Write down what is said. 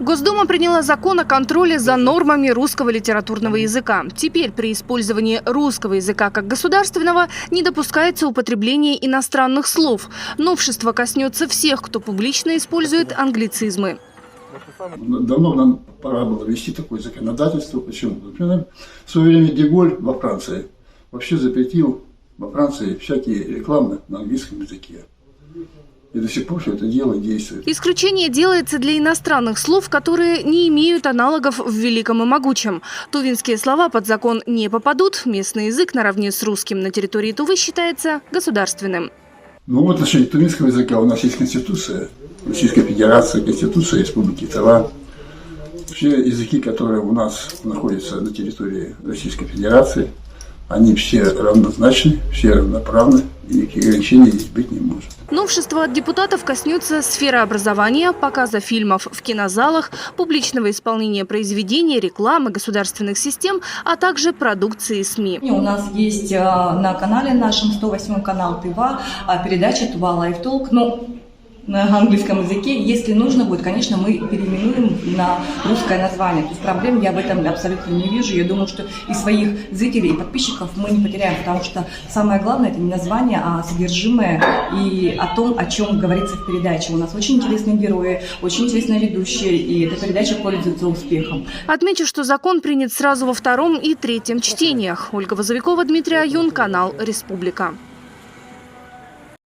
Госдума приняла закон о контроле за нормами русского литературного языка. Теперь при использовании русского языка как государственного не допускается употребление иностранных слов. Новшество коснется всех, кто публично использует англицизмы. Давно нам пора было ввести такое законодательство. Почему? Например, в свое время Деголь во Франции вообще запретил во Франции всякие рекламы на английском языке. И до сих пор все это дело действует. Исключение делается для иностранных слов, которые не имеют аналогов в великом и могучем. Тувинские слова под закон не попадут. Местный язык наравне с русским на территории Тувы считается государственным. Ну, в отношении тувинского языка у нас есть Конституция Российской Федерации, Конституция Республики Тыва. Все языки, которые у нас находятся на территории Российской Федерации, они все равнозначны, все равноправны, и никаких ограничений здесь быть не может. Новшество от депутатов коснется сферы образования, показа фильмов в кинозалах, публичного исполнения произведений, рекламы, государственных систем, а также продукции СМИ. У нас есть на канале нашем 108 канал Тыва передача «Тува Лайф Толк». На английском языке. Если нужно будет, конечно, мы переименуем на русское название. То есть проблем я в этом абсолютно не вижу. Я думаю, что и своих зрителей, и подписчиков мы не потеряем, потому что самое главное – это не название, а содержимое и о том, о чем говорится в передаче. У нас очень интересные герои, очень интересные ведущие, и эта передача пользуется успехом. Отмечу, что закон принят сразу во втором и третьем чтениях. Ольга Возовикова, Дмитрий Аюн, канал «Республика».